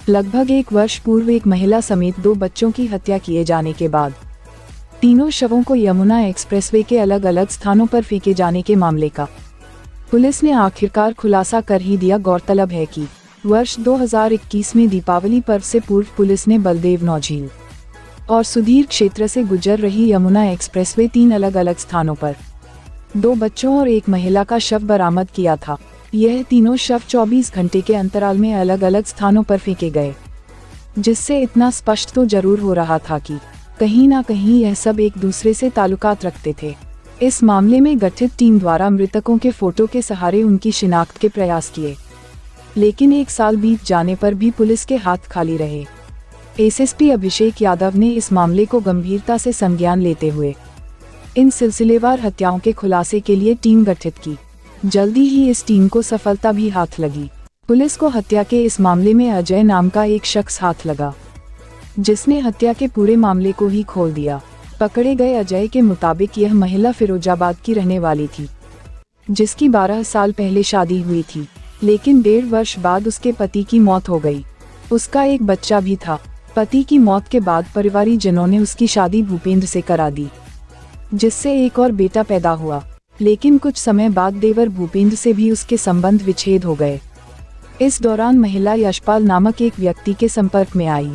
लगभग 1 वर्ष पूर्व एक महिला समेत 2 बच्चों की हत्या किए जाने के बाद तीनों शवों को यमुना एक्सप्रेसवे के अलग अलग स्थानों पर फेंके जाने के मामले का पुलिस ने आखिरकार खुलासा कर ही दिया। गौरतलब है कि वर्ष 2021 में दीपावली पर्व से पूर्व पुलिस ने बलदेव नौझील और सुधीर क्षेत्र से गुजर रही यमुना एक्सप्रेसवे 3 अलग अलग स्थानों पर 2 बच्चों और एक महिला का शव बरामद किया था। यह तीनों शव 24 घंटे के अंतराल में अलग अलग स्थानों पर फेंके गए, जिससे इतना स्पष्ट तो जरूर हो रहा था कि कहीं ना कहीं यह सब एक दूसरे से ताल्लुकात रखते थे। इस मामले में गठित टीम द्वारा मृतकों के फोटो के सहारे उनकी शिनाख्त के प्रयास किए, लेकिन 1 साल बीत जाने पर भी पुलिस के हाथ खाली रहे। एसएसपी अभिषेक यादव ने इस मामले को गंभीरता से संज्ञान लेते हुए इन सिलसिलेवार हत्याओं के खुलासे के लिए टीम गठित की। जल्दी ही इस टीम को सफलता भी हाथ लगी। पुलिस को हत्या के इस मामले में अजय नाम का एक शख्स हाथ लगा, जिसने हत्या के पूरे मामले को ही खोल दिया। पकड़े गए अजय के मुताबिक यह महिला फिरोजाबाद की रहने वाली थी, जिसकी 12 साल पहले शादी हुई थी, लेकिन 1.5 वर्ष बाद उसके पति की मौत हो गई। उसका एक बच्चा भी था। पति की मौत के बाद परिवारजनों ने उसकी शादी भूपेंद्र से करा दी, जिससे एक और बेटा पैदा हुआ। लेकिन कुछ समय बाद देवर भूपेंद्र से भी उसके संबंध विच्छेद हो गए। इस दौरान महिला यशपाल नामक एक व्यक्ति के संपर्क में आई,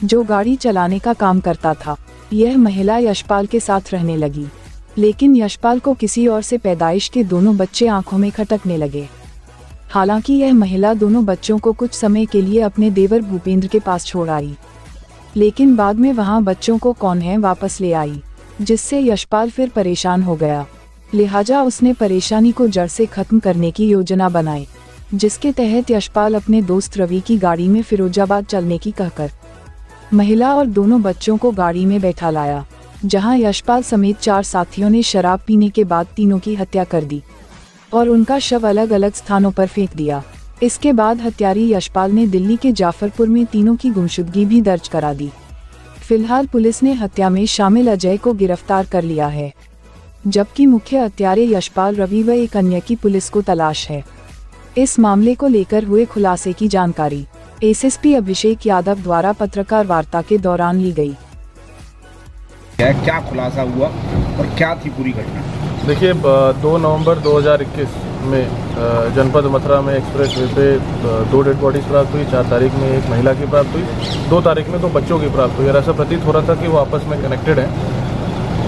जो गाड़ी चलाने का काम करता था। यह महिला यशपाल के साथ रहने लगी, लेकिन यशपाल को किसी और से पैदाइश के दोनों बच्चे आंखों में खटकने लगे। हालांकि यह महिला दोनों बच्चों को कुछ समय के लिए अपने देवर भूपेंद्र के पास छोड़ आई, लेकिन बाद में वहां बच्चों को कौन है वापस ले आई, जिससे यशपाल फिर परेशान हो गया। लिहाजा उसने परेशानी को जड़ से खत्म करने की योजना बनाई, जिसके तहत यशपाल अपने दोस्त रवि की गाड़ी में फिरोजाबाद चलने की कहकर महिला और दोनों बच्चों को गाड़ी में बैठा लाया, जहां यशपाल समेत 4 साथियों ने शराब पीने के बाद तीनों की हत्या कर दी और उनका शव अलग अलग स्थानों पर फेंक दिया। इसके बाद हत्यारी यशपाल ने दिल्ली के जाफरपुर में तीनों की गुमशुदगी भी दर्ज करा दी। फिलहाल पुलिस ने हत्या में शामिल अजय को गिरफ्तार कर लिया है, जबकि मुख्य हत्यारे यशपाल, रवि व एक अन्य की पुलिस को तलाश है। इस मामले को लेकर हुए खुलासे की जानकारी एसएसपी अभिषेक यादव द्वारा पत्रकार वार्ता के दौरान ली गई। क्या खुलासा हुआ और क्या थी पूरी घटना? देखिए, 2 नवंबर 2021 में जनपद मथुरा में एक्सप्रेसवे पे 2 डेड बॉडीज प्राप्त हुई। 4 तारीख में एक महिला की प्राप्त हुई, 2 तारीख में 2 बच्चों की प्राप्त हुई। और ऐसा प्रतीत हो रहा था कि वो आपस में कनेक्टेड हैं।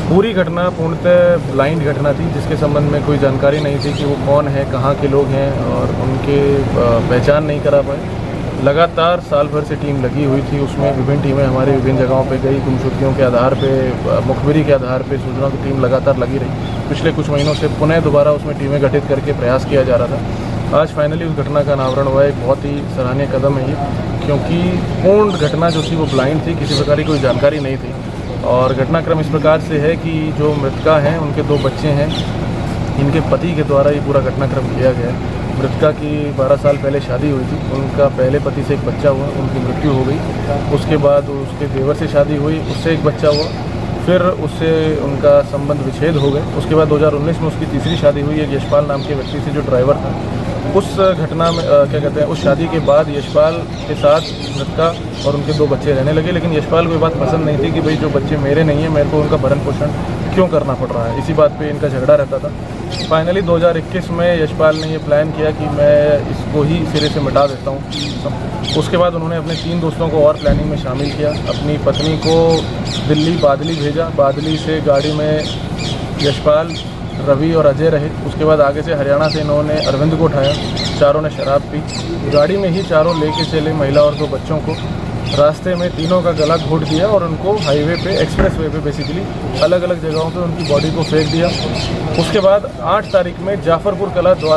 पूरी घटना पूर्णतः ब्लाइंड घटना थी, जिसके संबंध में कोई जानकारी नहीं थी कि वो कौन है, कहाँ के लोग हैं, और उनके पहचान नहीं करा पाए। लगातार साल भर से टीम लगी हुई थी, उसमें विभिन्न टीमें हमारी विभिन्न जगहों पे गई। गुमशुदगियों के आधार पे, मुखबिरी के आधार पे सूचनाओं की टीम लगातार लगी रही। पिछले कुछ महीनों से पुनः दोबारा उसमें टीमें गठित करके प्रयास किया जा रहा था। आज फाइनली उस घटना का अनावरण हुआ। एक बहुत ही सराहनीय कदम है ये, क्योंकि पूर्ण घटना जो थी वो ब्लाइंड थी, किसी प्रकार की कोई जानकारी नहीं थी। और घटनाक्रम इस प्रकार से है कि जो मृतका हैं उनके 2 बच्चे हैं, इनके पति के द्वारा ये पूरा घटनाक्रम किया गया है। मृतका की 12 साल पहले शादी हुई थी, उनका पहले पति से एक बच्चा हुआ, उनकी मृत्यु हो गई। उसके बाद उसके देवर से शादी हुई, उससे एक बच्चा हुआ, फिर उससे उनका संबंध विच्छेद हो गए। उसके बाद 2019 में उसकी तीसरी शादी हुई एक यशपाल नाम के व्यक्ति से, जो ड्राइवर था। उस घटना में उस शादी के बाद यशपाल के साथ मृतका और उनके 2 बच्चे रहने लगे। लेकिन यशपाल को ये बात पसंद नहीं थी कि भाई जो बच्चे मेरे नहीं हैं, मेरे को उनका भरण पोषण क्यों करना पड़ रहा है। इसी बात पे इनका झगड़ा रहता था। फाइनली 2021 में यशपाल ने ये प्लान किया कि मैं इसको ही सिरे से मिटा देता हूँ। उसके बाद उन्होंने अपने 3 दोस्तों को और प्लानिंग में शामिल किया। अपनी पत्नी को दिल्ली बादली भेजा, बादली से गाड़ी में यशपाल, रवि और अजय रहे। उसके बाद आगे से हरियाणा से इन्होंने अरविंद को उठाया। चारों ने शराब पी। गाड़ी में ही चारों लेके चले महिला और 2 बच्चों को। रास्ते में तीनों का गला घोट दिया और उनको हाईवे पे, एक्सप्रेसवे पे बेसिकली अलग अलग जगहों पे उनकी बॉडी को फेंक दिया। उसके बाद 8 तारीख में जाफरपुर कला द्वारा